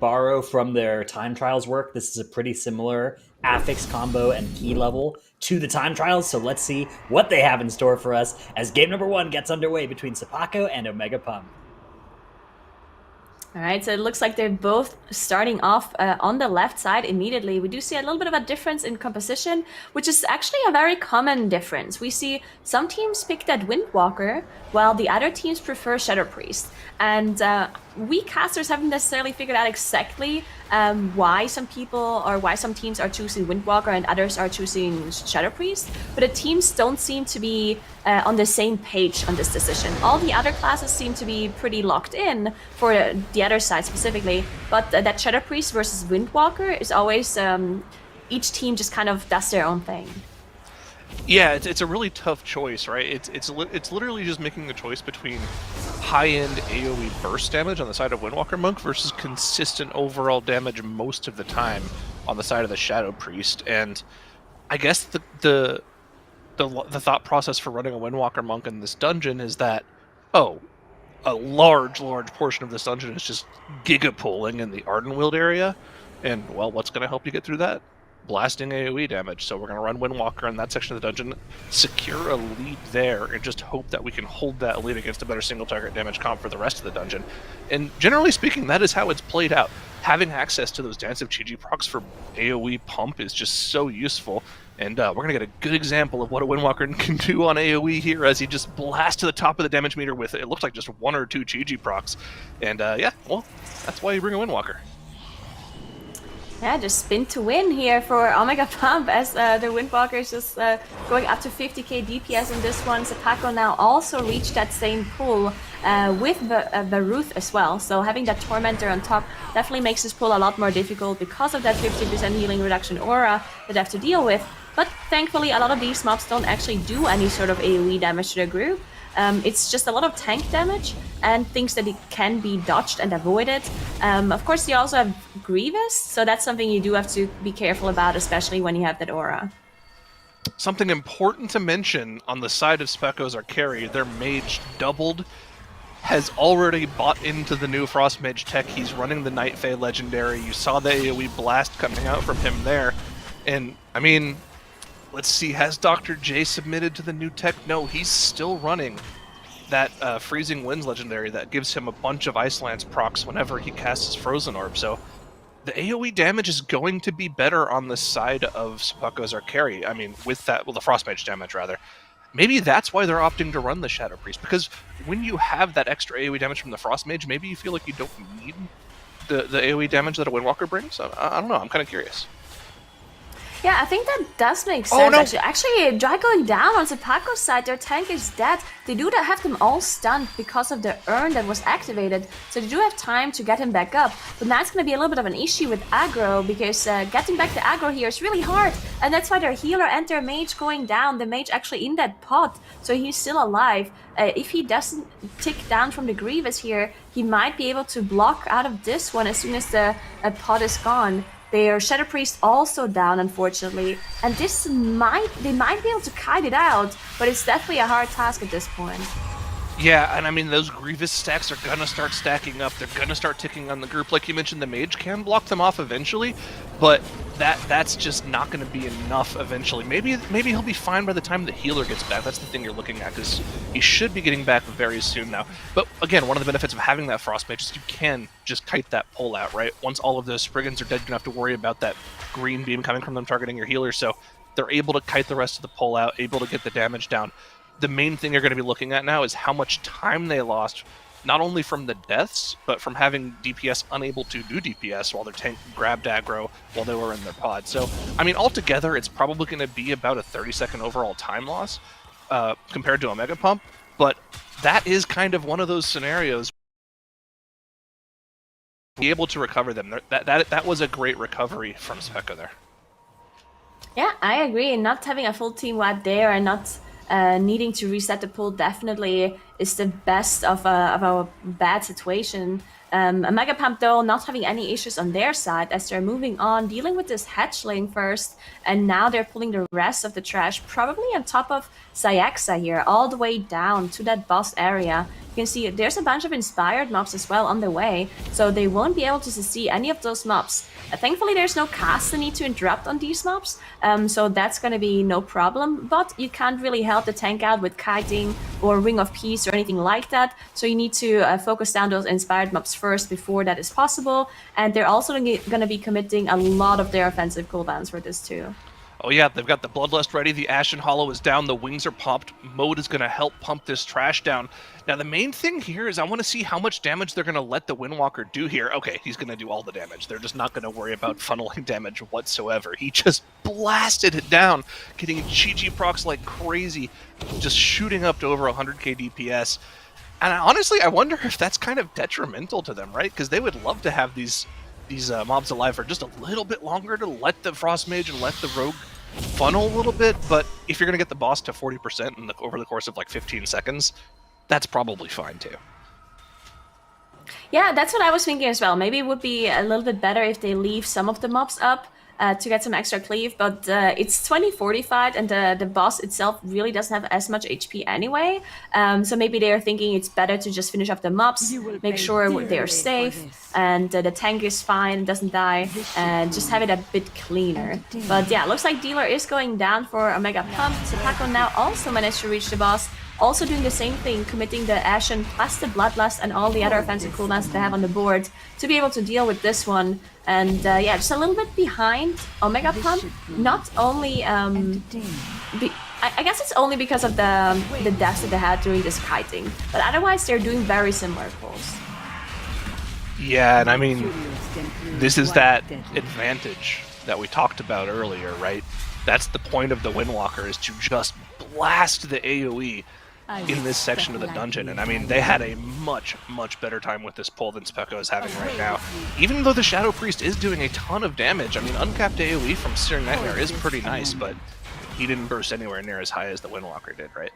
borrow from their time trials work. This is a pretty similar affix combo and key level to the time trials. So let's see what they have in store for us as game number 1 gets underway between Cepako and Omega Pump. All right, so it looks like they're both starting off on the left side immediately. We do see a little bit of a difference in composition, which is actually a very common difference. We see some teams pick that Windwalker, while the other teams prefer Shadow Priest. And we casters haven't necessarily figured out exactly why some people or why some teams are choosing Windwalker and others are choosing Shadow Priest, but the teams don't seem to be on the same page on this decision. All the other classes seem to be pretty locked in for the other side specifically, but that Shadow Priest versus Windwalker is always each team just kind of does their own thing. Yeah, it's a really tough choice, right? It's literally just making a choice between high-end AoE burst damage on the side of Windwalker Monk versus consistent overall damage most of the time on the side of the Shadow Priest. And I guess the thought process for running a Windwalker Monk in this dungeon is that, oh, a large portion of this dungeon is just giga-pulling in the Ardenweald area, and, well, what's going to help you get through that? Blasting AoE damage. So we're going to run Windwalker in that section of the dungeon, secure a lead there, and just hope that we can hold that lead against a better single target damage comp for the rest of the dungeon. And generally speaking, that is how it's played out. Having access to those Dance of Chi-Ji procs for AoE pump is just so useful. And we're going to get a good example of what a Windwalker can do on AoE here as he just blasts to the top of the damage meter with, it looks like just 1 or 2 Chi-Ji procs. And yeah, well, that's why you bring a Windwalker. Yeah, just spin to win here for Omega Pump as the Windwalker is just going up to 50k DPS in this one. Cepako now also reached that same pool with the Ruth as well. So having that Tormentor on top definitely makes this pull a lot more difficult because of that 50% healing reduction aura that they have to deal with. But thankfully, a lot of these mobs don't actually do any sort of AoE damage to the group. It's just a lot of tank damage and things that it can be dodged and avoided. Of course, you also have Grievous, so that's something you do have to be careful about, especially when you have that aura. Something important to mention on the side of Speco's Arcari, their mage doubled, has already bought into the new Frost Mage tech. He's running the Night Fae Legendary. You saw the AoE blast coming out from him there. And, I mean, let's see, has Dr. J submitted to the new tech? No, he's still running that Freezing Winds Legendary that gives him a bunch of Ice Lance procs whenever he casts his Frozen Orb. So the AoE damage is going to be better on the side of Cepako's Arcari. I mean, with that, well, the Frost Mage damage, rather. Maybe that's why they're opting to run the Shadow Priest, because when you have that extra AoE damage from the Frost Mage, maybe you feel like you don't need the AoE damage that a Windwalker brings? I don't know, I'm kind of curious. Yeah, I think that does make sense. Oh, no. Actually, Dry going down on Cepako's side, their tank is dead. They do have them all stunned because of the urn that was activated, so they do have time to get him back up. But now it's going to be a little bit of an issue with aggro, because getting back the aggro here is really hard, and that's why their healer and their mage going down. The mage actually in that pot, so he's still alive. If he doesn't tick down from the Grievous here, he might be able to block out of this one as soon as the pot is gone. Their Shadow Priest also down, unfortunately, and they might be able to kite it out, but it's definitely a hard task at this point. Yeah, and I mean, those Grievous stacks are gonna start stacking up. They're gonna start ticking on the group. Like you mentioned, the Mage can block them off eventually, but that's just not gonna be enough eventually. Maybe he'll be fine by the time the healer gets back. That's the thing you're looking at, because he should be getting back very soon now. But again, one of the benefits of having that Frost Mage is you can just kite that pull out, right? Once all of those Spriggans are dead, you don't have to worry about that green beam coming from them targeting your healer, so they're able to kite the rest of the pull out, able to get the damage down. The main thing you're going to be looking at now is how much time they lost, not only from the deaths, but from having DPS unable to do DPS while their tank grabbed aggro while they were in their pod. So, I mean, altogether, it's probably going to be about a 30-second overall time loss compared to Omega Pump, but that is kind of one of those scenarios. Be able to recover them. That was a great recovery from Cepako there. Yeah, I agree. Not having a full team wipe there and not needing to reset the pool definitely is the best of a bad situation. Omega Pump, though, not having any issues on their side as they're moving on, dealing with this hatchling first, and now they're pulling the rest of the trash, probably on top of Sayaxa here, all the way down to that boss area. you can see there's a bunch of inspired mobs as well on the way, so they won't be able to see any of those mobs. Thankfully, there's no cast they need to interrupt on these mobs, so that's going to be no problem, but you can't really help the tank out with kiting or Ring of Peace or anything like that, so you need to focus down those inspired mobs first before that is possible, and they're also going to be committing a lot of their offensive cooldowns for this too. Oh yeah, they've got the Bloodlust ready, the Ashen Hollow is down, the wings are popped, Mode is going to help pump this trash down. Now the main thing here is I want to see how much damage they're going to let the Windwalker do here. Okay, he's going to do all the damage. They're just not going to worry about funneling damage whatsoever. He just blasted it down, getting Chi-Chi procs like crazy, just shooting up to over 100k DPS. And honestly, I wonder if that's kind of detrimental to them, right? Because they would love to have these mobs alive for just a little bit longer to let the Frost Mage and let the Rogue funnel a little bit, but if you're going to get the boss to 40% over the course of like 15 seconds, that's probably fine too. Yeah, that's what I was thinking as well. Maybe it would be a little bit better if they leave some of the mobs up to get some extra cleave, but it's 20-40 fight, and the boss itself really doesn't have as much HP anyway, so maybe they're thinking it's better to just finish off the mobs, make sure they're safe, and the tank is fine, doesn't die, and just have it a bit cleaner. But yeah, looks like Dealer is going down for Omega Pump. Cepako now also managed to reach the boss, also doing the same thing, committing the Ashen plus the Bloodlust and all the other offensive cooldowns they have on the board to be able to deal with this one. And yeah, just a little bit behind Omega Pump. Not only, I guess it's only because of the deaths that they had during this kiting, but otherwise they're doing very similar pulls. Yeah, and I mean, this is that advantage that we talked about earlier, right? That's the point of the Windwalker, is to just blast the AoE in this section of the dungeon. And I mean, they had a much, much better time with this pull than Cepako is having right now. Even though the Shadow Priest is doing a ton of damage, I mean, uncapped AoE from Searing Nightmare is pretty nice, but he didn't burst anywhere near as high as the Windwalker did, right?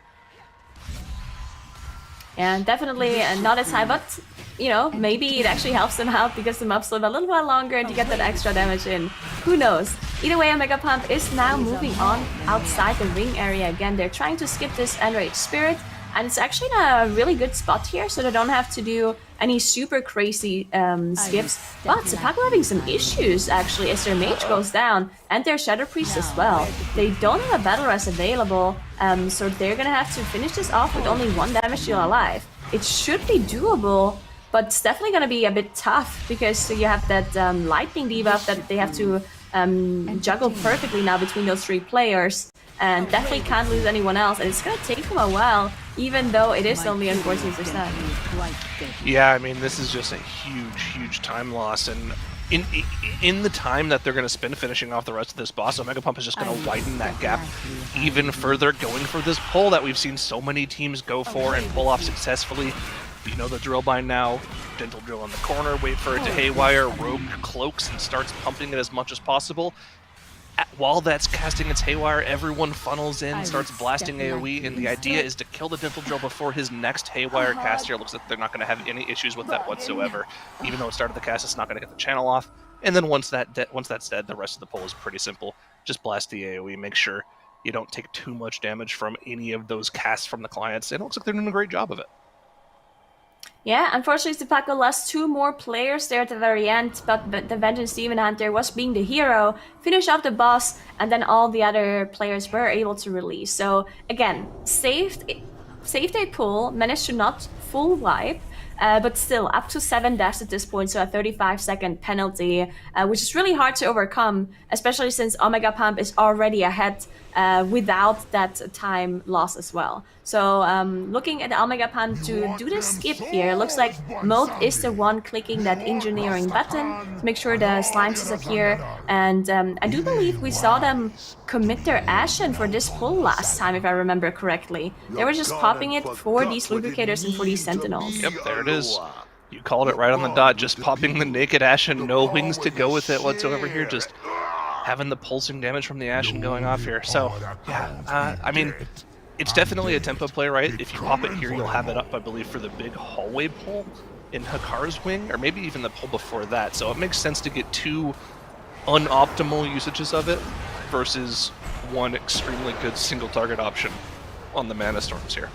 And definitely not as high, but you know, maybe it actually helps them out because the mobs live a little while longer and you get that extra damage in. Who knows? Either way, Omega Pump is now moving on outside the ring area again. They're trying to skip this Enraged Spirit, and it's actually in a really good spot here, so they don't have to do any super crazy skips. But Cepako having some issues actually as their mage goes down and their Shadow Priest as well. They don't have a Battle Res available, so they're gonna have to finish this off with only 1 damage deal alive. It should be doable, but it's definitely gonna be a bit tough because you have that lightning debuff that they have to juggle perfectly now between those 3 players, and definitely can't lose anyone else, and it's gonna take them a while, even though it is only on 14%. Yeah, I mean, this is just a huge, huge time loss, and in the time that they're going to spend finishing off the rest of this boss, Omega Pump is just going to widen that gap even further, going for this pull that we've seen so many teams go for and pull off successfully. You know the drill by now. Dental Drill in the corner, wait for it to haywire, Rogue cloaks and starts pumping it as much as possible. While that's casting its haywire, everyone funnels in, starts blasting AoE, and the idea is to kill the Dental Drill before his next haywire cast here. Looks like they're not going to have any issues with that whatsoever. Even though it started the cast, it's not going to get the channel off. And then once that's dead, the rest of the pull is pretty simple. Just blast the AoE, make sure you don't take too much damage from any of those casts from the clients, and it looks like they're doing a great job of it. Yeah, unfortunately Cepako lost 2 more players there at the very end, but the Vengeance Demon Hunter was being the hero, finished off the boss, and then all the other players were able to release. So again, saved a pull, managed to not full wipe, but still up to 7 deaths at this point, so a 35-second penalty, which is really hard to overcome, especially since Omega Pump is already ahead without that time loss as well. So looking at the Omega Pump to do the skip here, looks like Mode is the one clicking that engineering button to make sure the slimes disappear, and I do believe we saw them commit their Ashen for this pull last time, if I remember correctly. They were just popping it for these Lubricators and for these Sentinels. Yep, there it is. You called it right on the dot, just popping the naked Ashen, no wings to go with it whatsoever here, just having the pulsing damage from the Ashen going off here. So, yeah, I mean, it's definitely a tempo play, right? If you pop it here, you'll have it up, I believe, for the big hallway pull in Hakar's wing, or maybe even the pull before that. So it makes sense to get 2 unoptimal usages of it versus 1 extremely good single target option on the Mana Storms here.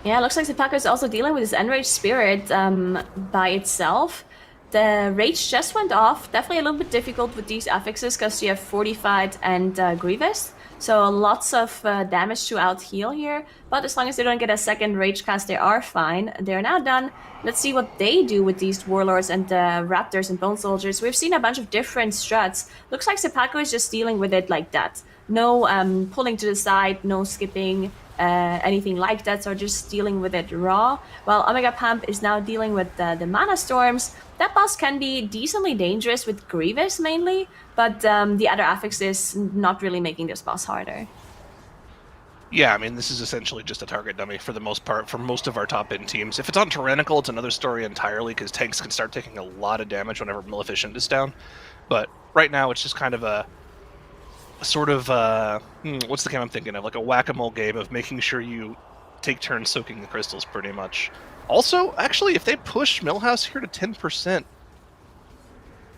Yeah, it looks like Cepako is also dealing with his Enraged Spirit by itself. The Rage just went off. Definitely a little bit difficult with these affixes because you have Fortified and Grievous. So lots of damage to out-heal here. But as long as they don't get a second Rage cast, they are fine. They're now done. Let's see what they do with these Warlords and Raptors and Bone Soldiers. We've seen a bunch of different struts. Looks like Cepako is just dealing with it like that. No pulling to the side, no skipping, anything like that, so just dealing with it raw. While Omega Pump is now dealing with the Mana Storms. That boss can be decently dangerous with Grievous mainly, but the other affix is not really making this boss harder. Yeah, I mean, this is essentially just a target dummy for the most part for most of our top-end teams. If it's on Tyrannical, it's another story entirely, because tanks can start taking a lot of damage whenever Maleficent is down. But right now, it's just kind of a sort of, what's the game I'm thinking of? Like a whack-a-mole game of making sure you take turns soaking the crystals, pretty much. Also, actually, if they push Millhouse here to 10%...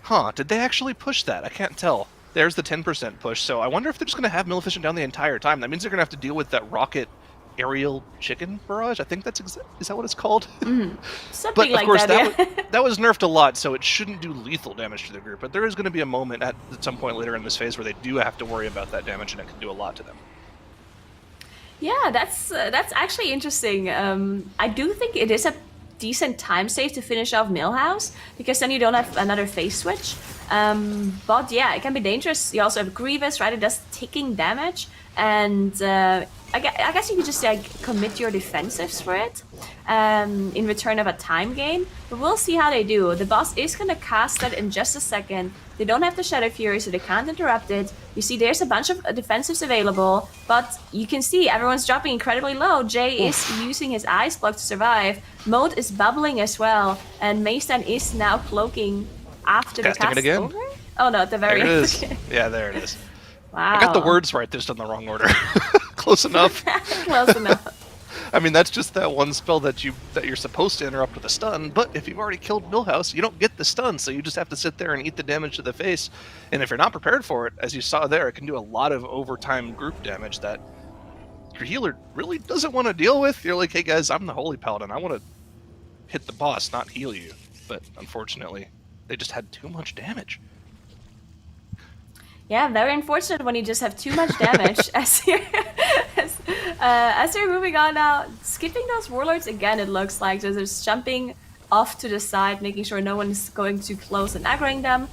Huh, did they actually push that? I can't tell. There's the 10% push, so I wonder if they're just going to have Maleficent down the entire time. That means they're going to have to deal with that rocket aerial chicken barrage. I think that's is that what it's called? Something but like of course that, that was nerfed a lot, so it shouldn't do lethal damage to the group. But there is going to be a moment at some point later in this phase where they do have to worry about that damage, and it can do a lot to them. Yeah, that's actually interesting. I do think it is a decent time save to finish off Millhouse, because then you don't have another phase switch. But yeah, it can be dangerous. You also have Grievous, right? It does ticking damage, and I guess you could just like commit your defensives for it in return of a time gain. But we'll see how they do. The boss is gonna cast that in just a second. They don't have the Shadow Fury, so they can't interrupt it. You see there's a bunch of defensives available, but you can see everyone's dropping incredibly low. Jay is using his Ice Block to survive. Moat is bubbling as well, and Maystan is now cloaking after the cast again. over? Oh no, at the very There it end. is. Yeah, there it is. Wow. I got the words right, just in the wrong order. Close enough. Close enough. I mean, that's just that one spell that you're supposed to interrupt with a stun, but if you've already killed Millhouse, you don't get the stun, so you just have to sit there and eat the damage to the face. And if you're not prepared for it, as you saw there, it can do a lot of overtime group damage that your healer really doesn't want to deal with. You're like, hey guys, I'm the Holy Paladin. I want to hit the boss, not heal you. But unfortunately, they just had too much damage. Yeah, very unfortunate when you just have too much damage. as you're moving on now, skipping those Warlords again, it looks like. So they're jumping off to the side, making sure no one's going too close and aggroing them.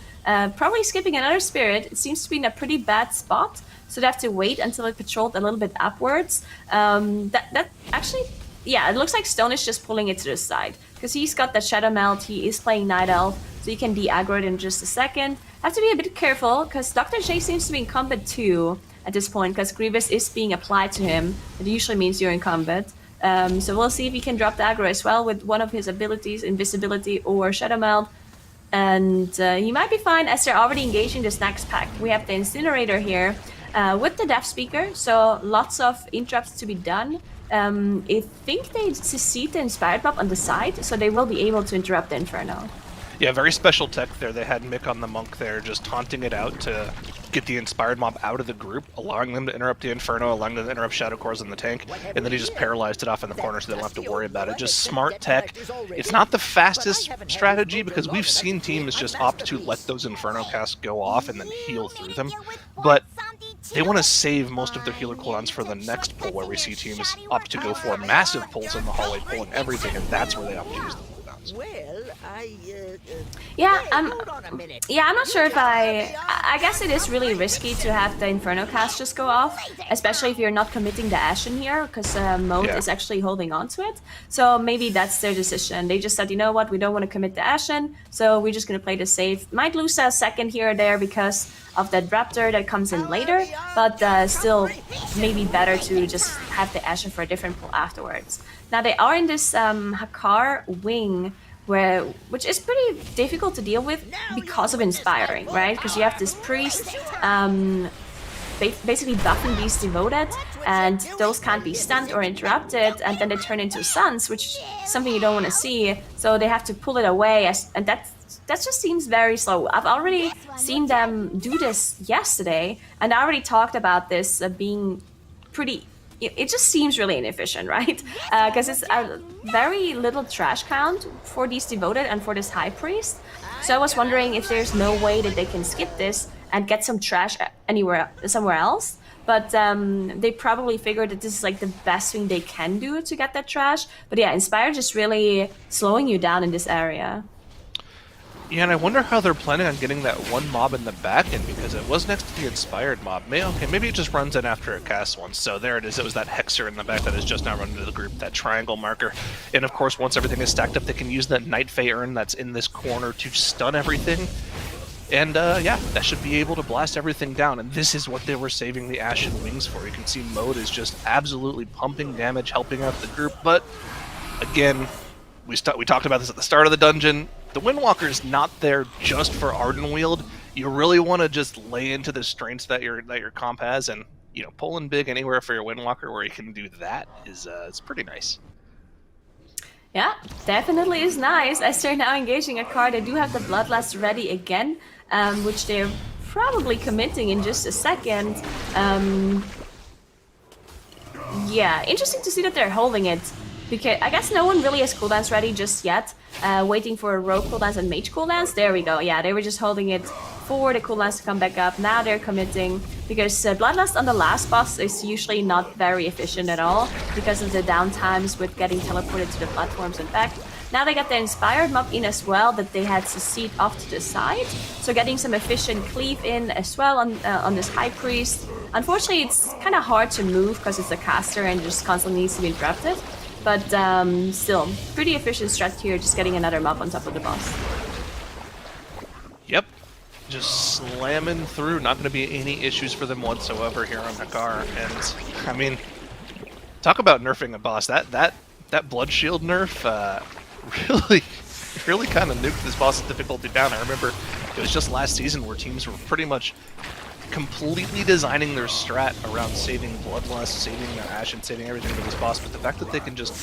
Probably skipping another Spirit. It seems to be in a pretty bad spot, so they have to wait until it patrolled a little bit upwards. That actually, yeah, it looks like Stone is just pulling it to the side, because he's got that Shadow Melt, he is playing Night Elf, so he can de-aggro it in just a second. Have to be a bit careful, because Dr. J seems to be in combat too at this point, because Grievous is being applied to him. It usually means you're in combat. So we'll see if he can drop the aggro as well with one of his abilities, Invisibility or Shadow Melt. And he might be fine, as they're already engaging this next pack. We have the Incinerator here with the Death Speaker, so lots of interrupts to be done. I think they secede the Inspired Mob on the side, so they will be able to interrupt the Inferno. Yeah, very special tech there. They had Mick on the Monk there, just taunting it out to get the Inspired Mob out of the group, allowing them to interrupt the Inferno, allowing them to interrupt Shadow Cores in the tank, and then he just paralyzed it off in the corner so they don't have to worry about it. Just smart tech. It's not the fastest strategy, because we've seen teams just opt to let those Inferno casts go off and then heal through them, but they want to save most of their healer cooldowns for the next pull, where we see teams opt to go for massive pulls in the hallway, pulling everything, and that's where they opt to use the cooldowns. Well, I'm hold on a minute. Yeah, I'm not sure if I guess it is really risky to have the Inferno cast just go off, especially if you're not committing the Ashen here, because Moat is actually holding on to it. So maybe that's their decision. They just said, you know what, we don't want to commit the Ashen, so we're just going to play the safe. Might lose a second here or there because of that Raptor that comes in later, but still maybe better to just have the Ashen for a different pull afterwards. Now they are in this Hakar wing, which is pretty difficult to deal with because of Inspiring, right? Because you have this priest basically buffing these devoted, and those can't be stunned or interrupted, and then they turn into suns, which is something you don't want to see, so they have to pull it away, and that just seems very slow. I've already seen them do this yesterday, and I already talked about this being pretty it just seems really inefficient, right? Because it's a very little trash count for these devoted and for this high priest. So I was wondering if there's no way that they can skip this and get some trash somewhere else. But they probably figured that this is like the best thing they can do to get that trash. But yeah, Inspire just really slowing you down in this area. Yeah, and I wonder how they're planning on getting that one mob in the back end, because it was next to the Inspired mob. Maybe it just runs in after it casts once. So there it is. It was that Hexer in the back that has just now run into the group, that triangle marker. And of course, once everything is stacked up, they can use that Night Fae urn that's in this corner to stun everything. And yeah, that should be able to blast everything down. And this is what they were saving the Ashen Wings for. You can see Mode is just absolutely pumping damage, helping out the group. But again, we talked about this at the start of the dungeon. The Windwalker's not there just for Ardenweald. You really want to just lay into the strengths that your comp has, and pulling big anywhere for your Windwalker where you can do that is it's pretty nice. Yeah, definitely is nice. As they're now engaging a card, they do have the Bloodlust ready again, which they're probably committing in just a second. Yeah, interesting to see that they're holding it. Because I guess no one really has cooldowns ready just yet. Waiting for rogue cooldowns and mage cooldowns. There we go. Yeah, they were just holding it for the cooldowns to come back up. Now they're committing because Bloodlust on the last boss is usually not very efficient at all because of the downtimes with getting teleported to the platforms and back. Now they got the Inspired mob in as well that they had to seat off to the side. So getting some efficient cleave in as well on this High Priest. Unfortunately, it's kind of hard to move because it's a caster and just constantly needs to be interrupted. But still, pretty efficient strat here, just getting another mob on top of the boss. Yep. Just slamming through. Not going to be any issues for them whatsoever here on Hakar. And, I mean, talk about nerfing a boss. That Blood Shield nerf really kind of nuked this boss's difficulty down. I remember it was just last season where teams were pretty much completely designing their strat around saving Bloodlust, saving their Ashen, saving everything for this boss, but the fact that they can just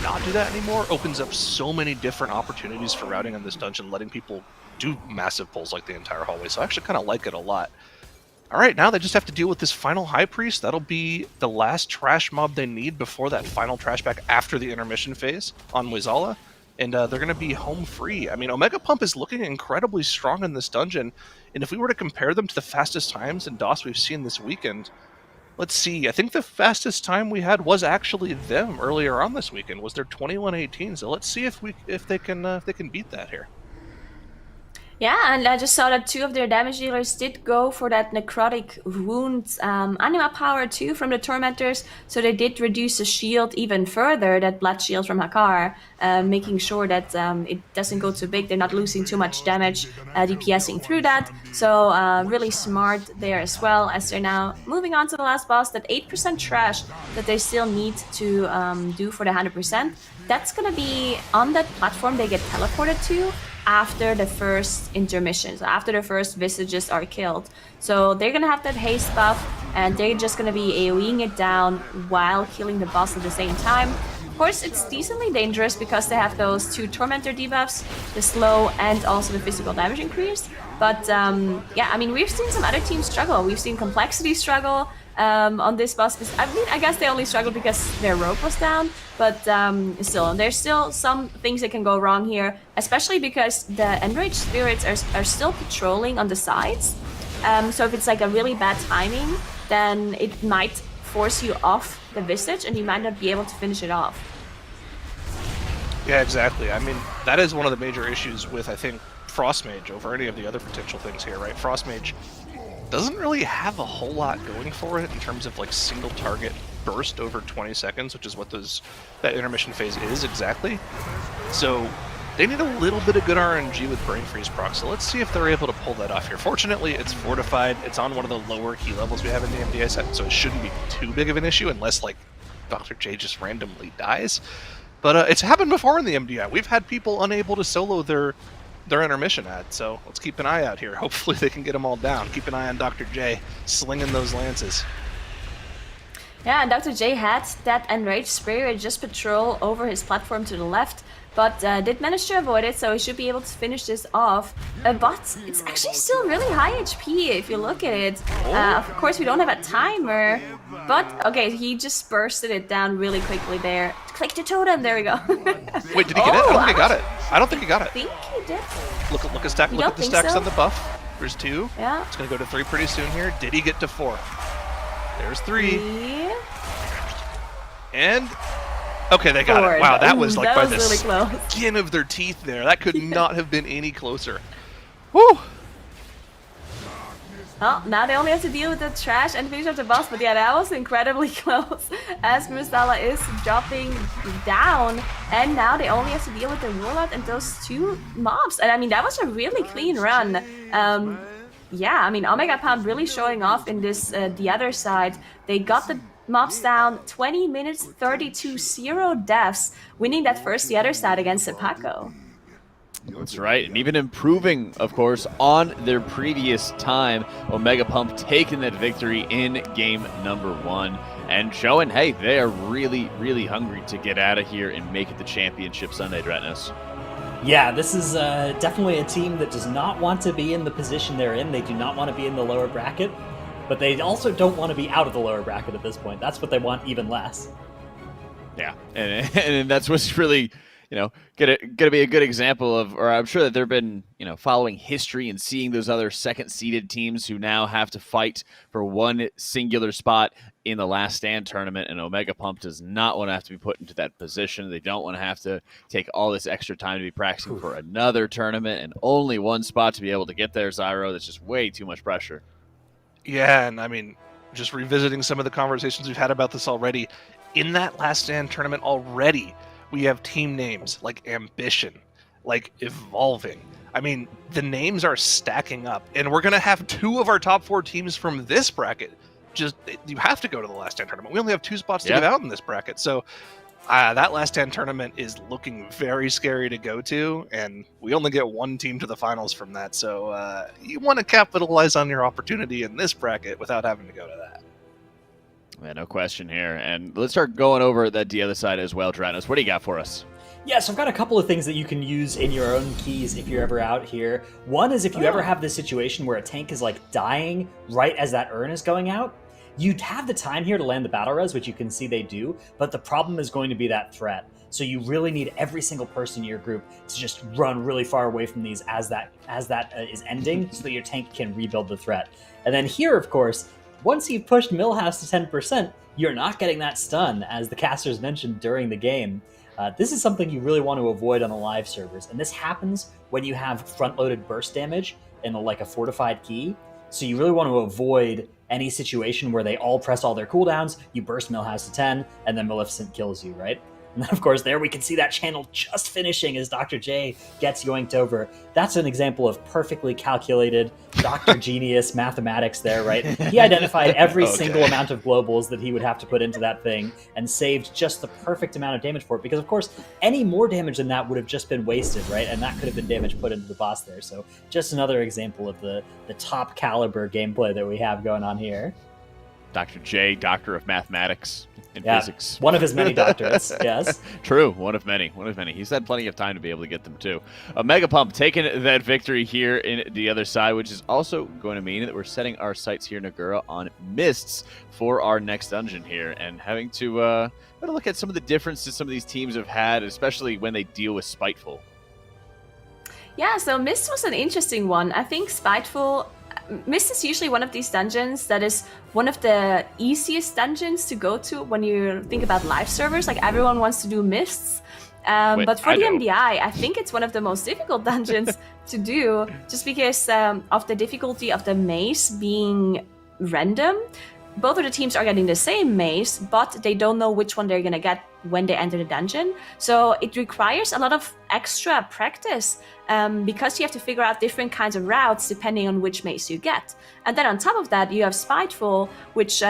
not do that anymore opens up so many different opportunities for routing in this dungeon, letting people do massive pulls like the entire hallway, so I actually kind of like it a lot. Alright, now they just have to deal with this final High Priest. That'll be the last trash mob they need before that final trash back after the intermission phase on Wizala. And they're going to be home free. I mean, Omega Pump is looking incredibly strong in this dungeon. And if we were to compare them to the fastest times in DOS we've seen this weekend, let's see. I think the fastest time we had was actually them earlier on this weekend. Was their 21:18. So let's see if they can beat that here. Yeah, and I just saw that 2 of their damage dealers did go for that necrotic wound anima power too from the tormentors, so they did reduce the shield even further, that blood shield from Hakar, making sure that it doesn't go too big, they're not losing too much damage DPSing through that. So really smart there as well, as they're now moving on to the last boss, that 8% trash that they still need to do for the 100%. That's gonna be on that platform they get teleported to after the first intermission, so after the first visages are killed. So they're gonna have that haste buff, and they're just gonna be AoEing it down while killing the boss at the same time. Of course, it's decently dangerous because they have those 2 Tormentor debuffs, the slow and also the physical damage increase. But yeah, I mean, we've seen some other teams struggle. We've seen Complexity struggle on this boss. I mean, I guess they only struggled because their rope was down, but still, there's still some things that can go wrong here, especially because the Enraged Spirits are still patrolling on the sides. So if it's like a really bad timing, then it might force you off the Visage and you might not be able to finish it off. Yeah, exactly. I mean, that is one of the major issues with, I think, Frostmage over any of the other potential things here, right? Frostmage doesn't really have a whole lot going for it in terms of like single target burst over 20 seconds, which is what that intermission phase is exactly. So they need a little bit of good RNG with Brain Freeze proc, so let's see if they're able to pull that off here. Fortunately, it's fortified, it's on one of the lower key levels we have in the MDI set, so it shouldn't be too big of an issue unless like Dr. J just randomly dies. But it's happened before in the MDI. We've had people unable to solo their intermission ad, so let's keep an eye out here. Hopefully they can get them all down. Keep an eye on Dr. J slinging those lances. Yeah, and Dr. J had that Enraged Spirit just patrol over his platform to the left. but did manage to avoid it, so he should be able to finish this off. But it's actually still really high HP if you look at it. Of course, we don't have a timer, but okay, he just bursted it down really quickly there. Click the totem, there we go. Wait, did he get it? I don't think he got it. I don't think he got it. I think he did. Look at stack. Look at the stacks on the buff. There's 2. Yeah. It's gonna go to 3 pretty soon here. Did he get to 4? There's 3. And okay, they got it. Wow, that was like by the skin of their teeth there. That could not have been any closer. Woo! Well, now they only have to deal with the trash and finish off the boss, but yeah, that was incredibly close as Musala is dropping down, and now they only have to deal with the Warlord and those 2 mobs. And I mean, that was a really clean run. Yeah, I mean, Omega Pump really showing off in this, the other side. They got the mobs down, 20 minutes, 32, 0 deaths, winning that first the other side against Cepako. That's right, and even improving, of course, on their previous time. Omega Pump taking that victory in game number 1 and showing, hey, they are really, really hungry to get out of here and make it the championship Sunday, Dretnos. Yeah, this is definitely a team that does not want to be in the position they're in. They do not want to be in the lower bracket, but they also don't want to be out of the lower bracket at this point. That's what they want even less. Yeah, and that's what's really, gonna be a good example of, or I'm sure that they've been, following history and seeing those other second-seeded teams who now have to fight for one singular spot in the Last Stand tournament, and Omega Pump does not want to have to be put into that position. They don't want to have to take all this extra time to be practicing for another tournament and only one spot to be able to get there, Zyro. That's just way too much pressure. Yeah, and I mean, just revisiting some of the conversations we've had about this already, in that Last Stand tournament already, we have team names like Ambition, like Evolving. I mean, the names are stacking up, and we're going to have 2 of our top 4 teams from this bracket. Just, you have to go to the Last Stand tournament. We only have 2 spots to give out in this bracket, so that Last Stand tournament is looking very scary to go to, and we only get 1 team to the finals from that, so you want to capitalize on your opportunity in this bracket without having to go to that. Yeah, no question here. And let's start going over the other side as well, Dretnos. What do you got for us? Yeah, so I've got a couple of things that you can use in your own keys if you're ever out here. One is if you ever have this situation where a tank is like dying right as that urn is going out, you'd have the time here to land the battle res, which you can see they do, but the problem is going to be that threat. So you really need every single person in your group to just run really far away from these as that is ending, so that your tank can rebuild the threat. And then here, of course, once you've pushed Millhouse to 10%, you're not getting that stun, as the casters mentioned during the game. This is something you really want to avoid on the live servers, and this happens when you have front-loaded burst damage in like a fortified key. So you really want to avoid any situation where they all press all their cooldowns, you burst Millhouse to 10, and then Maleficent kills you, right? And then, of course, there we can see that channel just finishing as Dr. J gets yoinked over. That's an example of perfectly calculated Dr. Genius mathematics there, right? He identified every single amount of globals that he would have to put into that thing and saved just the perfect amount of damage for it. Because, of course, any more damage than that would have just been wasted, right? And that could have been damage put into the boss there. So just another example of the top caliber gameplay that we have going on here. Dr. J, Doctor of Mathematics and Physics. One of his many doctorates, yes. True, one of many. He's had plenty of time to be able to get them too. Omega Pump taking that victory here in the other side, which is also going to mean that we're setting our sights here in Nagura on Mists for our next dungeon here, and having to look at some of the differences some of these teams have had, especially when they deal with Spiteful. Yeah, so Mist was an interesting one. I think Spiteful... Mist is usually one of these dungeons that is one of the easiest dungeons to go to when you think about live servers. Like, everyone wants to do Mists. But for the MDI, I think it's one of the most difficult dungeons to do, just because of the difficulty of the maze being random. Both of the teams are getting the same maze, but they don't know which one they're going to get when they enter the dungeon. So it requires a lot of extra practice because you have to figure out different kinds of routes depending on which maze you get. And then on top of that, you have Spiteful, which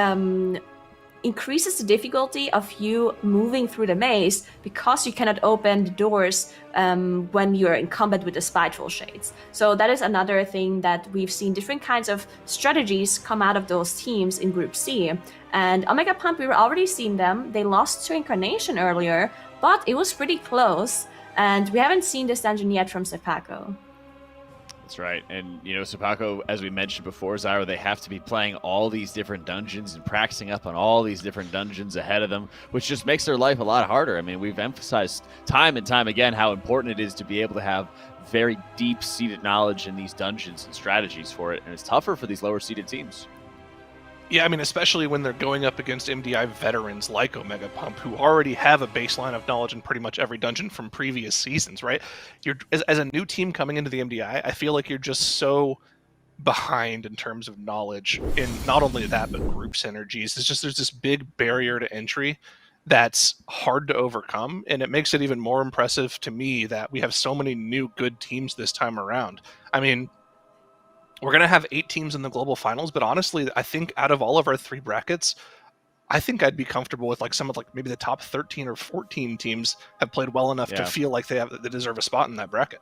increases the difficulty of you moving through the maze because you cannot open the doors when you're in combat with the Spiteful Shades. So that is another thing that we've seen different kinds of strategies come out of those teams in Group C. And Omega Pump, we were already seeing them. They lost to Incarnation earlier, but it was pretty close. And we haven't seen this dungeon yet from Cepako. That's right. And, Cepako, as we mentioned before, Zyro, they have to be playing all these different dungeons and practicing up on all these different dungeons ahead of them, which just makes their life a lot harder. I mean, we've emphasized time and time again how important it is to be able to have very deep-seated knowledge in these dungeons and strategies for it, and it's tougher for these lower-seeded teams. Yeah, I mean, especially when they're going up against MDI veterans like Omega Pump, who already have a baseline of knowledge in pretty much every dungeon from previous seasons, right? You're as a new team coming into the MDI, I feel like you're just so behind in terms of knowledge in not only that, but group synergies. It's just there's this big barrier to entry that's hard to overcome, and it makes it even more impressive to me that we have so many new good teams this time around. I mean, we're going to have 8 teams in the global finals, but honestly, I think out of all of our 3 brackets, I think I'd be comfortable with some of maybe the top 13 or 14 teams have played well enough to feel like they deserve a spot in that bracket.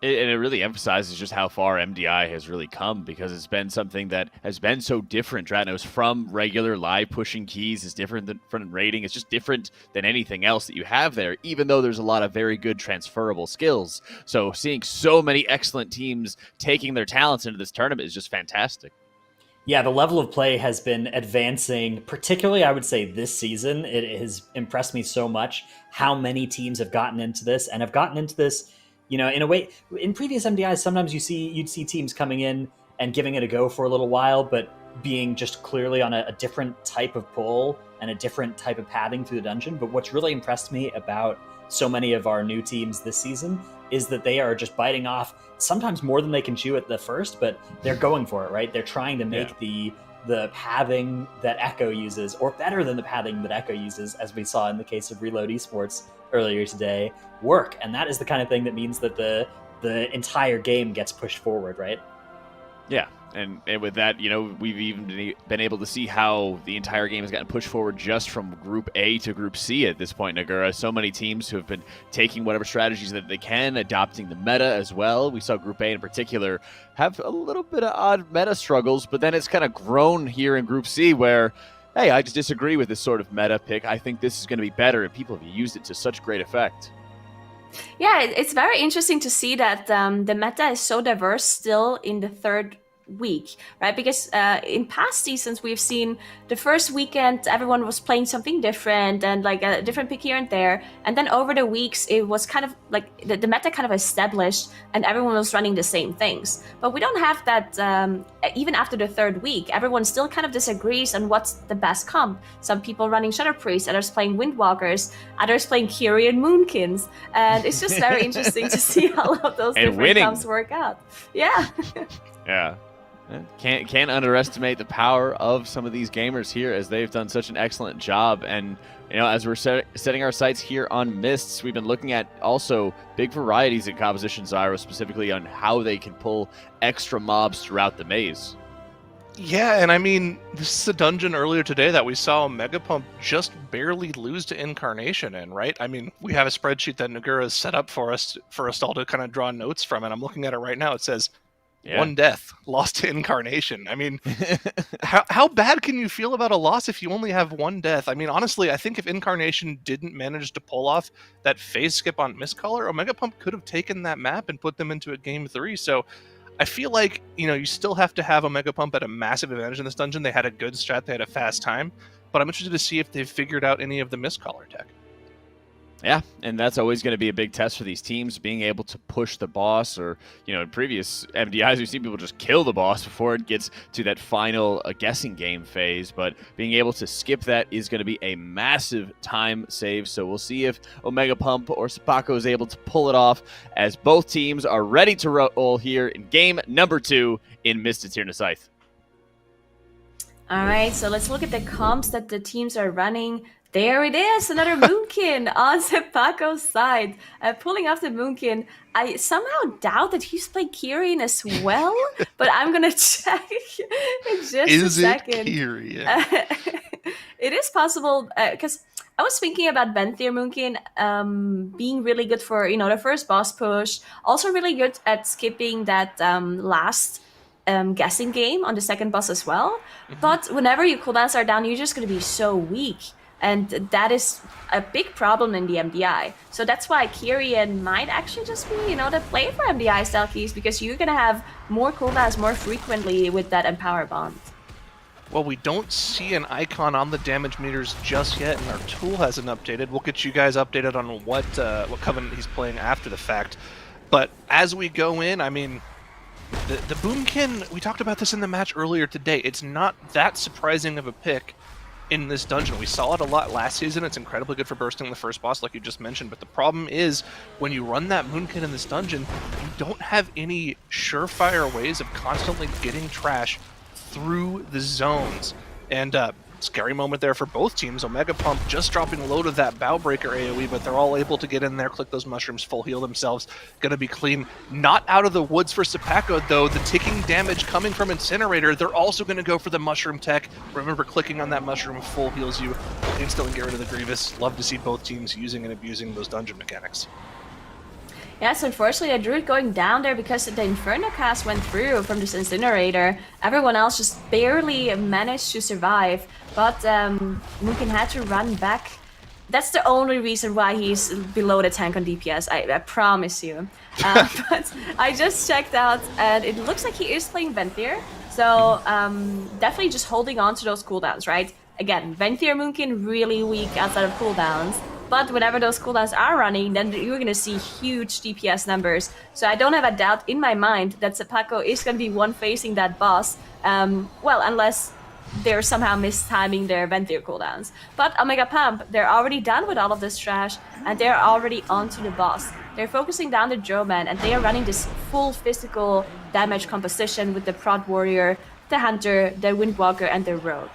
And it really emphasizes just how far MDI has really come, because it's been something that has been so different. Dratnos, from regular live pushing keys, is different than from rating. It's just different than anything else that you have there, even though there's a lot of very good transferable skills. So seeing so many excellent teams taking their talents into this tournament is just fantastic. Yeah, the level of play has been advancing, particularly, I would say, this season. It has impressed me so much how many teams have gotten into this, and have gotten into this, in a way. In previous MDIs, sometimes you'd see teams coming in and giving it a go for a little while, but being just clearly on a different type of pull and a different type of pathing through the dungeon. But what's really impressed me about so many of our new teams this season is that they are just biting off sometimes more than they can chew at the first, but they're going for it, right? They're trying to make the pathing that Echo uses, or better than the pathing that Echo uses, as we saw in the case of Reload Esports earlier today, work. And that is the kind of thing that means that the entire game gets pushed forward, right? Yeah. And with that, we've even been able to see how the entire game has gotten pushed forward just from Group A to Group C at this point, Nagura. So many teams who have been taking whatever strategies that they can, adopting the meta as well. We saw Group A in particular have a little bit of odd meta struggles, but then it's kind of grown here in Group C where, hey, I just disagree with this sort of meta pick. I think this is going to be better, and people have used it to such great effect. Yeah, it's very interesting to see that the meta is so diverse still in the third week, right? Because in past seasons we've seen the first weekend everyone was playing something different and a different pick here and there, and then over the weeks it was kind of like the meta kind of established and everyone was running the same things. But we don't have that even after the third week. Everyone still kind of disagrees on what's the best comp. Some people running Shadow Priest, others playing Windwalkers, others playing Kyrie and Moonkins, and it's just very interesting to see how all of those different comps work out. Yeah. Yeah. Can't underestimate the power of some of these gamers here, as they've done such an excellent job. And as we're setting our sights here on Mists, we've been looking at also big varieties in composition, Zyro, specifically on how they can pull extra mobs throughout the maze. Yeah, and I mean, this is a dungeon earlier today that we saw Omega Pump just barely lose to Incarnation in, right? I mean, we have a spreadsheet that Nagura has set up for us all to kind of draw notes from, and I'm looking at it right now. It says, 1 death, lost to Incarnation. I mean, how bad can you feel about a loss if you only have 1 death? I mean, honestly, I think if Incarnation didn't manage to pull off that phase skip on Mistcaller, Omega Pump could have taken that map and put them into a game 3. So I feel like, you still have to have Omega Pump at a massive advantage in this dungeon. They had a good strat, they had a fast time, but I'm interested to see if they've figured out any of the Mistcaller tech. Yeah, and that's always going to be a big test for these teams, being able to push the boss, or, in previous MDIs, we've seen people just kill the boss before it gets to that final guessing game phase, but being able to skip that is going to be a massive time save, so we'll see if Omega Pump or Cepako is able to pull it off, as both teams are ready to roll here in game number 2 in Mist Eterna Scythe. All right, so let's look at the comps that the teams are running. There it is, another Moonkin on Cepako's side. Pulling off the Moonkin. I somehow doubt that he's playing Kyrian as well, but I'm going to check in just a second. Is it Kyrian? It is possible, because I was thinking about Benthir Moonkin being really good for, the first boss push. Also really good at skipping that last guessing game on the second boss as well. Mm-hmm. But whenever your cooldowns are down, you're just going to be so weak. And that is a big problem in the MDI. So that's why Kyrian might actually just be, the play for MDI style keys, because you're going to have more cooldowns more frequently with that Empower Bond. Well, we don't see an icon on the damage meters just yet, and our tool hasn't updated. We'll get you guys updated on what Covenant he's playing after the fact. But as we go in, I mean, the Boomkin, we talked about this in the match earlier today. It's not that surprising of a pick in this dungeon. We saw it a lot last season. It's incredibly good for bursting the first boss, like you just mentioned. But the problem is, when you run that Moonkin in this dungeon, you don't have any surefire ways of constantly getting trash through the zones. And scary moment there for both teams. Omega Pump just dropping low to that Bow Breaker AoE, but they're all able to get in there, click those mushrooms, full heal themselves. Gonna be clean. Not out of the woods for Cepako, though. The ticking damage coming from Incinerator. They're also gonna go for the mushroom tech. Remember, clicking on that mushroom full heals you. Instantly get rid of the Grievous. Love to see both teams using and abusing those dungeon mechanics. Yes, unfortunately, the Druid going down there because the Inferno cast went through from this Incinerator. Everyone else just barely managed to survive, but Moonkin had to run back. That's the only reason why he's below the tank on DPS, I promise you. But I just checked out, and it looks like he is playing Venthyr, so definitely just holding on to those cooldowns, right? Again, Venthyr Moonkin really weak outside of cooldowns. But whenever those cooldowns are running, then you're going to see huge DPS numbers. So I don't have a doubt in my mind that Cepako is going to be one facing that boss. Well, unless they're somehow mistiming their Venthyr cooldowns. But Omega Pump, they're already done with all of this trash, and they're already onto the boss. They're focusing down the Droman, and they are running this full physical damage composition with the Prod Warrior, the Hunter, the Windwalker, and the Rogue.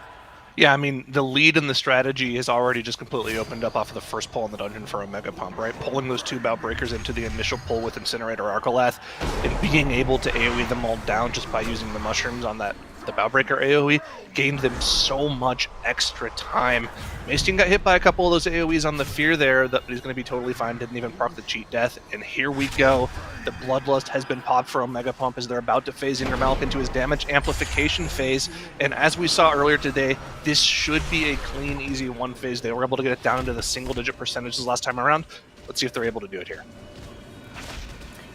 Yeah, I mean, the lead in the strategy has already just completely opened up off of the first pull in the dungeon for Omega Pump, right? Pulling those two Bow Breakers into the initial pull with Incinerator Arcalath, and being able to AoE them all down just by using the mushrooms on the Bow Breaker AoE, gained them so much extra time. Maesting got hit by a couple of those AoEs on the Fear there, that he's going to be totally fine, didn't even proc the cheat death, and here we go. The Bloodlust has been popped for Omega Pump as they're about to phase Ingermalik into his damage amplification phase, and as we saw earlier today, this should be a clean, easy one phase. They were able to get it down into the single-digit percentages last time around. Let's see if they're able to do it here.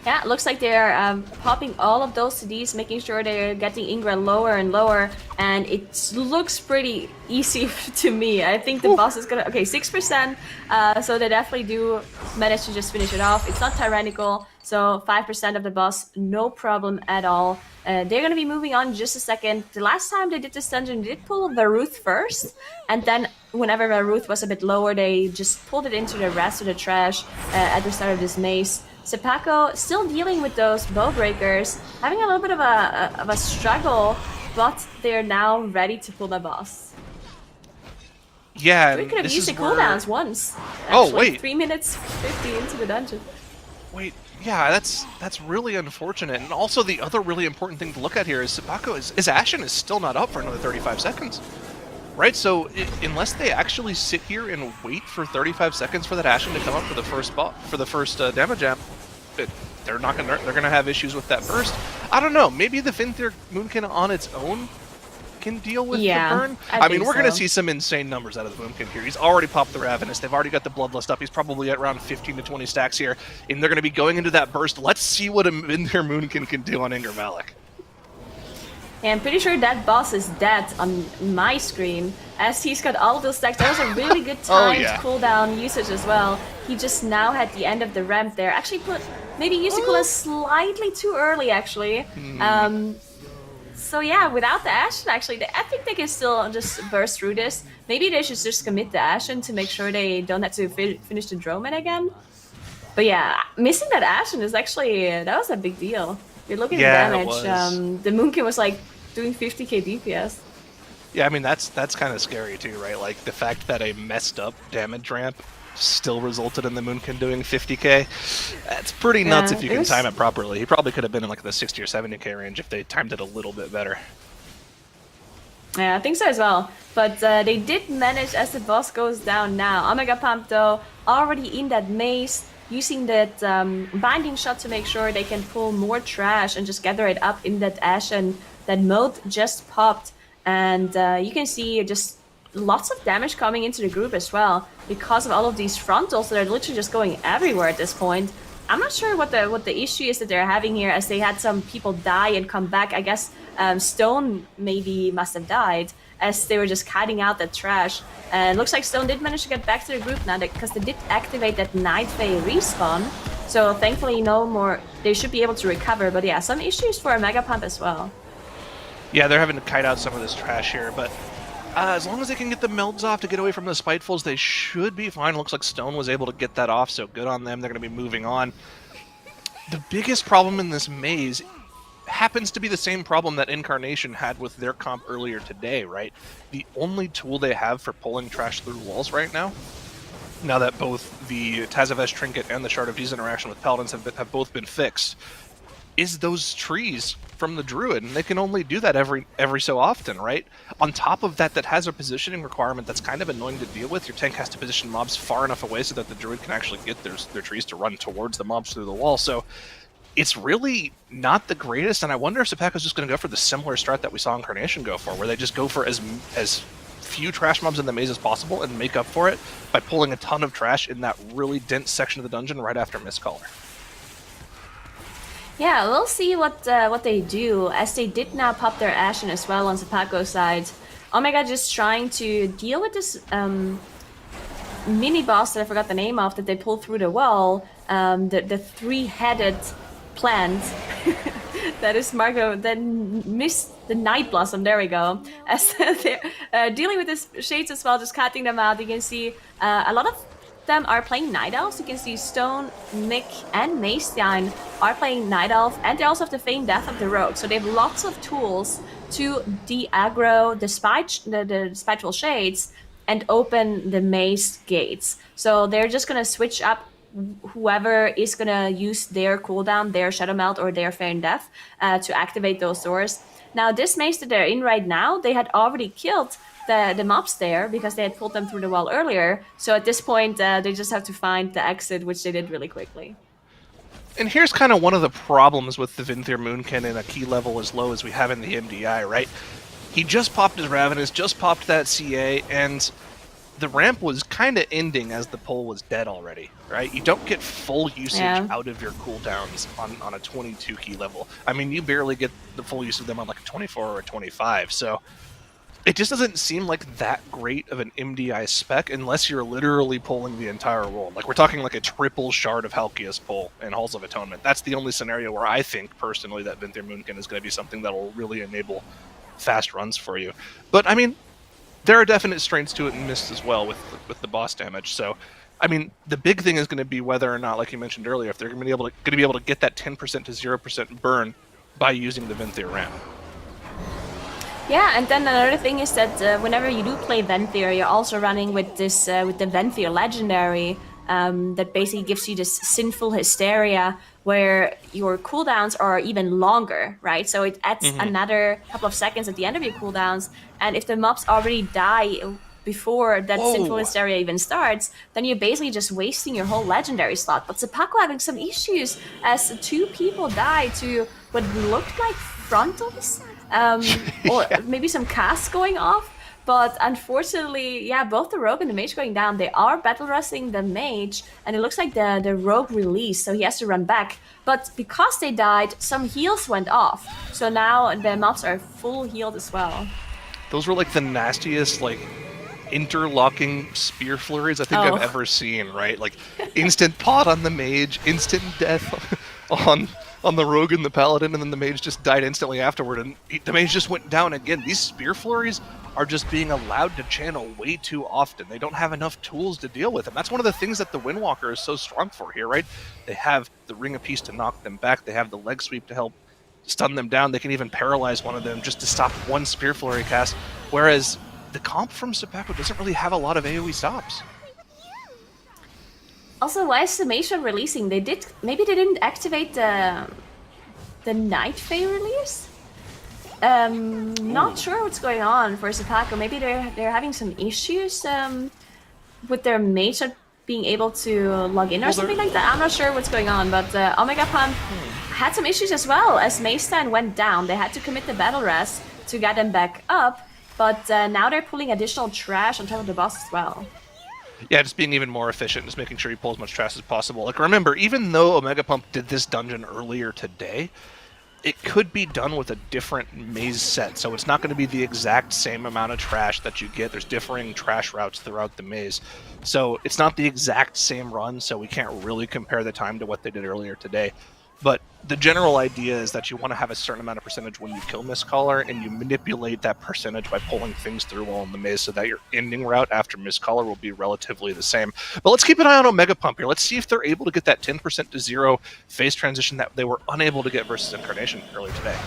Yeah, it looks like they're popping all of those CDs, making sure they're getting Ingra lower and lower, and it looks pretty easy to me. I think the boss is gonna... Okay, 6%, so they definitely do manage to just finish it off. It's not tyrannical, so 5% of the boss, no problem at all. They're gonna be moving on in just a second. The last time they did this dungeon, they did pull Varuth first, and then whenever Varuth was a bit lower, they just pulled it into the rest of the trash at the start of this maze. Cepako still dealing with those bow breakers, having a little bit of a struggle, but they're now ready to pull the boss. Yeah, we could have used the cooldowns once. Actually, oh wait, 3 minutes 50 into the dungeon. Wait, yeah, that's really unfortunate. And also the other really important thing to look at here is Cepako his Ashen is still not up for another 35 seconds. Right, so unless they actually sit here and wait for 35 seconds for that Ashen to come up for the first damage amp, they're gonna have issues with that burst. I don't know. Maybe the Venthyr Moonkin on its own can deal with the burn. I mean, we're gonna see some insane numbers out of the Moonkin here. He's already popped the Ravenous. They've already got the Bloodlust up. He's probably at around 15 to 20 stacks here, and they're gonna be going into that burst. Let's see what a Venthyr Moonkin can do on Ingermalik. Yeah, I'm pretty sure that boss is dead on my screen, as he's got all those stacks. That was a really good timed cooldown usage as well. He just now had the end of the ramp there. Actually maybe used the cooldown slightly too early, actually. So yeah, without the Ashen, actually, I think they can still just burst through this. Maybe they should just commit the Ashen to make sure they don't have to finish the Droman again. But yeah, missing that Ashen is actually, that was a big deal. You're looking at the damage. The Moonkin was like doing 50k DPS. Yeah, I mean, that's kind of scary too, right? Like the fact that a messed up damage ramp still resulted in the Moonkin doing 50k. That's pretty nuts if you can time it properly. He probably could have been in like the 60 or 70k range if they timed it a little bit better. Yeah, I think so as well. But they did manage as the boss goes down now. Omega Pump though, already in that maze, using that binding shot to make sure they can pull more trash and just gather it up in that Ashen. That moat just popped, and you can see just lots of damage coming into the group as well because of all of these frontals that are literally just going everywhere at this point. I'm not sure what the issue is that they're having here, as they had some people die and come back. I guess Stone maybe must have died as they were just kiting out that trash. And looks like Stone did manage to get back to the group now because they did activate that Night Fae respawn. So thankfully no more, they should be able to recover. But yeah, some issues for a Mega Pump as well. Yeah, they're having to kite out some of this trash here, but as long as they can get the melds off to get away from the Spitefuls, they should be fine. Looks like Stone was able to get that off, so good on them. They're going to be moving on. The biggest problem in this maze happens to be the same problem that Incarnation had with their comp earlier today, right? The only tool they have for pulling trash through walls right now that both the Tazavesh Trinket and the Shard of D's interaction with Paladins have both been fixed, is those trees from the Druid, and they can only do that every so often, right? On top of that, that has a positioning requirement that's kind of annoying to deal with. Your tank has to position mobs far enough away so that the Druid can actually get their trees to run towards the mobs through the wall, so it's really not the greatest, and I wonder if Cepako's just going to go for the similar strat that we saw Incarnation go for, where they just go for as few trash mobs in the maze as possible and make up for it by pulling a ton of trash in that really dense section of the dungeon right after Mistcaller. Yeah, we'll see what they do, as they did now pop their Ashen as well on Cepako's side. Omega just trying to deal with this mini boss that I forgot the name of that they pulled through the wall, the three-headed plant that is Marco, then missed the Night Blossom, there we go. As they're dealing with these shades as well, just cutting them out. You can see a lot of them are playing Night Elves. You can see Stone, Nick, and Maystein are playing Night Elf, and they also have the Feigned Death of the Rogue. So they have lots of tools to de-aggro the Spiteful Shades and open the maze gates. So they're just gonna switch up whoever is gonna use their cooldown, their Shadow Melt, or their Feigned Death to activate those doors. Now, this maze that they're in right now, they had already killed the mobs there because they had pulled them through the wall earlier. So at this point, they just have to find the exit, which they did really quickly. And here's kind of one of the problems with the Vinthier Moonkin in a key level as low as we have in the MDI, right? He just popped his Ravenous, just popped that CA, and the ramp was kind of ending as the pull was dead already, right? You don't get full usage out of your cooldowns on a 22 key level. I mean, you barely get the full use of them on like a 24 or a 25, so it just doesn't seem like that great of an MDI spec unless you're literally pulling the entire world. Like, we're talking like a triple Shard of Halkias pull in Halls of Atonement. That's the only scenario where I think, personally, that Vinthier Moonkin is going to be something that will really enable fast runs for you. But, I mean, there are definite strengths to it in Mist as well with the boss damage. So, I mean, the big thing is going to be whether or not, like you mentioned earlier, if they're going to be able to get that 10% to 0% burn by using the Vinthier ramp. Yeah, and then another thing is that whenever you do play Venthyr, you're also running with this with the Venthyr Legendary that basically gives you this Sinful Hysteria where your cooldowns are even longer, right? So it adds another couple of seconds at the end of your cooldowns, and if the mobs already die before that Sinful Hysteria even starts, then you're basically just wasting your whole Legendary slot. But Cepako having some issues as 2 people die to what looked like frontals. Or maybe some casts going off, but unfortunately, yeah, both the Rogue and the Mage going down. They are battle rushing the Mage, and it looks like the Rogue released, so he has to run back. But because they died, some heals went off, so now the mobs are full healed as well. Those were like the nastiest, like, interlocking spear flurries I think I've ever seen, right? Like, instant pot on the Mage, instant death on the Rogue and the Paladin, and then the Mage just died instantly afterward, and the Mage just went down again. These spear flurries are just being allowed to channel way too often. They don't have enough tools to deal with them. That's one of the things that the Windwalker is so strong for here, right? They have the Ring of Peace to knock them back. They have the leg sweep to help stun them down. They can even paralyze one of them just to stop one spear flurry cast, whereas the comp from Cepako doesn't really have a lot of AoE stops. Also, why is the Mage not releasing? Maybe they didn't activate the Night Fae release? Not sure what's going on for Cepako. Maybe they're having some issues with their Mage not being able to log in or something like that. I'm not sure what's going on, but Omega Pump had some issues as well as Maystein went down. They had to commit the battle rest to get them back up. but now they're pulling additional trash on top of the boss as well. Yeah, just being even more efficient, just making sure you pull as much trash as possible. Like, remember, even though Omega Pump did this dungeon earlier today, it could be done with a different maze set, so it's not going to be the exact same amount of trash that you get. There's differing trash routes throughout the maze. So it's not the exact same run, so we can't really compare the time to what they did earlier today. But the general idea is that you want to have a certain amount of percentage when you kill Mistcaller, and you manipulate that percentage by pulling things through while in the maze so that your ending route after Mistcaller will be relatively the same. But let's keep an eye on Omega Pump here. Let's see if they're able to get that 10% to 0 phase transition that they were unable to get versus Incarnation earlier today.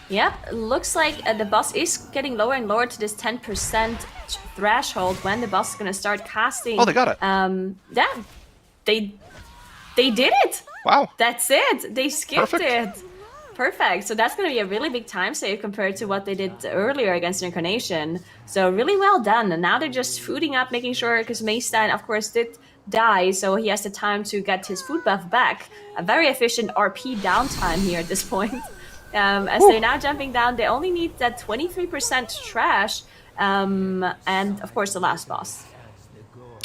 Yeah, looks like the boss is getting lower and lower to this 10% threshold when the boss is going to start casting. Oh, they got it. Yeah, they did it. Wow. That's it. They skipped Perfect. it. Perfect. So that's going to be a really big time save compared to what they did earlier against Incarnation. So really well done. And now they're just fooding up, making sure, because Maystein, of course, did die, so he has the time to get his food buff back. A very efficient RP downtime here at this point. As they're now jumping down, they only need that 23% trash, and of course the last boss.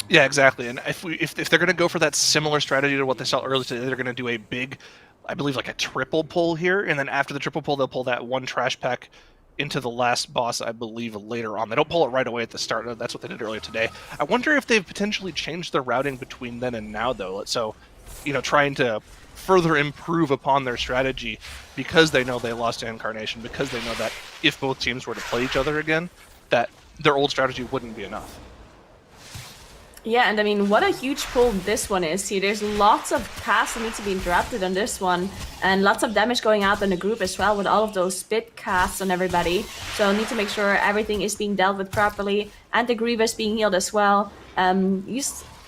Yeah, exactly. And if they're going to go for that similar strategy to what they saw earlier today, they're going to do a big, I believe, like a triple pull here, and then after the triple pull, they'll pull that one trash pack into the last boss, I believe, later on. They don't pull it right away at the start. That's what they did earlier today. I wonder if they've potentially changed their routing between then and now, though. So, trying to further improve upon their strategy because they know they lost to Incarnation, because they know that if both teams were to play each other again, that their old strategy wouldn't be enough. Yeah, and I mean, what a huge pull this one is. See, there's lots of casts that need to be interrupted on this one, and lots of damage going out on the group as well with all of those spit casts on everybody. So need to make sure everything is being dealt with properly, and the Grievous being healed as well. A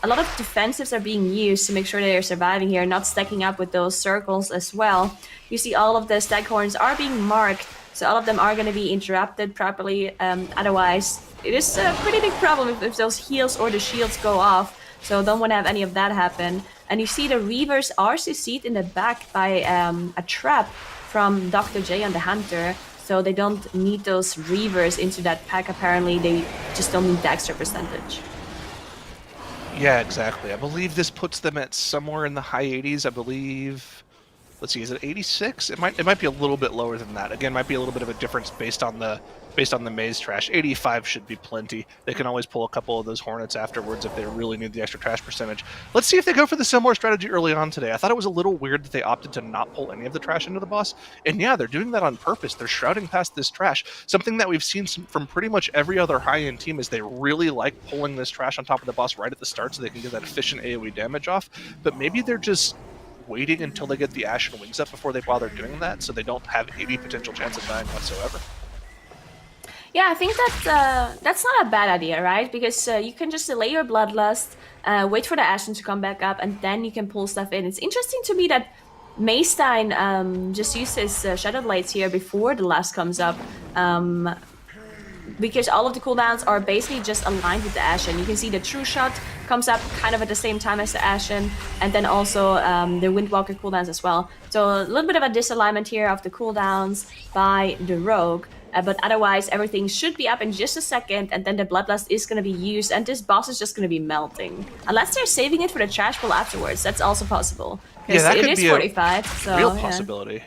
lot of defensives are being used to make sure they are surviving here, not stacking up with those circles as well. You see all of the staghorns are being marked, so all of them are going to be interrupted properly. Otherwise, it is a pretty big problem if those heals or the shields go off. So don't want to have any of that happen. And you see the Reavers are CC'd in the back by a trap from Dr. J on the Hunter. So they don't need those Reavers into that pack apparently. They just don't need the extra percentage. Yeah, exactly. I believe this puts them at somewhere in the high 80s. I believe. Let's see, is it 86? It might be a little bit lower than that. Again, might be a little bit of a difference based on the maze trash. 85 should be plenty. They can always pull a couple of those Hornets afterwards if they really need the extra trash percentage. Let's see if they go for the similar strategy early on today. I thought it was a little weird that they opted to not pull any of the trash into the boss. And yeah, they're doing that on purpose. They're shrouding past this trash. Something that we've seen from pretty much every other high-end team is they really like pulling this trash on top of the boss right at the start so they can get that efficient AoE damage off. But maybe they're just waiting until they get the Ashen Wings up before they bother doing that, so they don't have any potential chance of dying whatsoever. Yeah, I think that that's not a bad idea, right? Because you can just delay your Bloodlust, wait for the Ashen to come back up, and then you can pull stuff in. It's interesting to me that Maystein just used his Shadow Blades here before the last comes up, because all of the cooldowns are basically just aligned with the Ashen. You can see the True Shot comes up kind of at the same time as the Ashen, and then also the Windwalker cooldowns as well. So a little bit of a disalignment here of the cooldowns by the Rogue, but otherwise everything should be up in just a second, and then the Bloodlust is going to be used, and this boss is just going to be melting. Unless they're saving it for the trash pull afterwards, that's also possible. Yeah, that could be 45, so real possibility.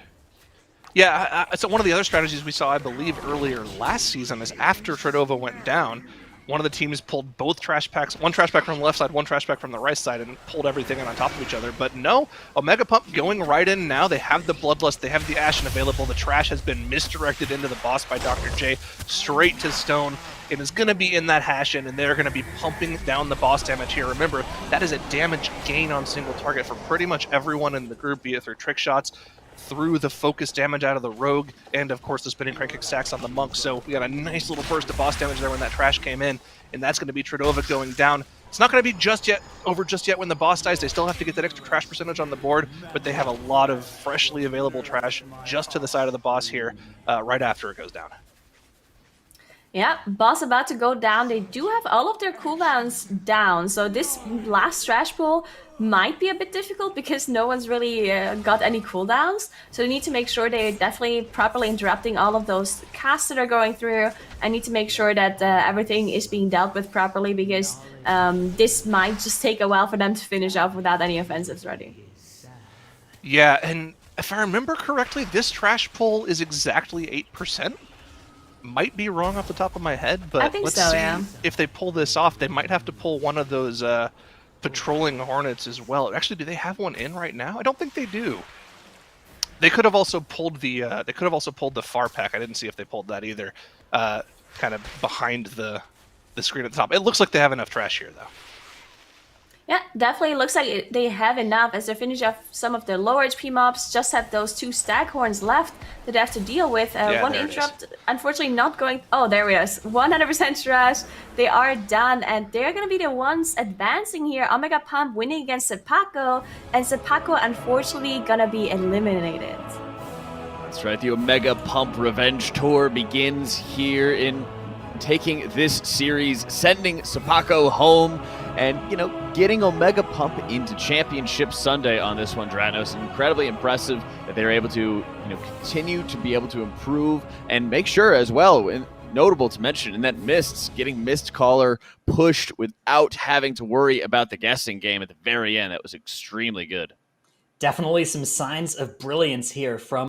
Yeah, so one of the other strategies we saw, I believe, earlier last season is after Tredova went down, one of the teams pulled both trash packs, one trash pack from the left side, one trash pack from the right side, and pulled everything in on top of each other. But no, Omega Pump going right in now. They have the Bloodlust, they have the Ashen available. The trash has been misdirected into the boss by Dr. J, straight to stone. It is going to be in that Ashen, and they're going to be pumping down the boss damage here. Remember, that is a damage gain on single target for pretty much everyone in the group, be it through trick shots, through the focus damage out of the Rogue, and of course the spinning crank kick stacks on the Monk. So we got a nice little burst of boss damage there when that trash came in, and that's going to be Tredova going down. It's not going to be over just yet when the boss dies. They still have to get that extra trash percentage on the board, but they have a lot of freshly available trash just to the side of the boss here right after it goes down. Yeah, boss about to go down. They do have all of their cooldowns down, so this last trash pull might be a bit difficult because no one's really got any cooldowns. So they need to make sure they're definitely properly interrupting all of those casts that are going through. I need to make sure that everything is being dealt with properly because this might just take a while for them to finish off without any offensives ready. Yeah, and if I remember correctly, this trash pull is exactly 8%. Might be wrong off the top of my head, but I think let's so, see yeah. if they pull this off. They might have to pull one of those patrolling hornets as well. Actually, do they have one in right now? I don't think they do. They could have also pulled the far pack. I didn't see if they pulled that either. Kind of behind the screen at the top. It looks like they have enough trash here though. Yeah, definitely looks like they have enough as they finish off some of the lower HP mobs. Just have those 2 staghorns left that they have to deal with. One there it interrupt, unfortunately, not going. Oh, there it is. 100% trash. They are done, and they're gonna be the ones advancing here. Omega Pump winning against Cepako, and Cepako unfortunately gonna be eliminated. That's right. The Omega Pump Revenge Tour begins here in taking this series, sending Cepako home, and, getting Omega Pump into Championship Sunday on this one, Dranos. Incredibly impressive that they're able to, continue to be able to improve and make sure as well, and notable to mention, in that getting Mist Caller pushed without having to worry about the guessing game at the very end. That was extremely good. Definitely some signs of brilliance here from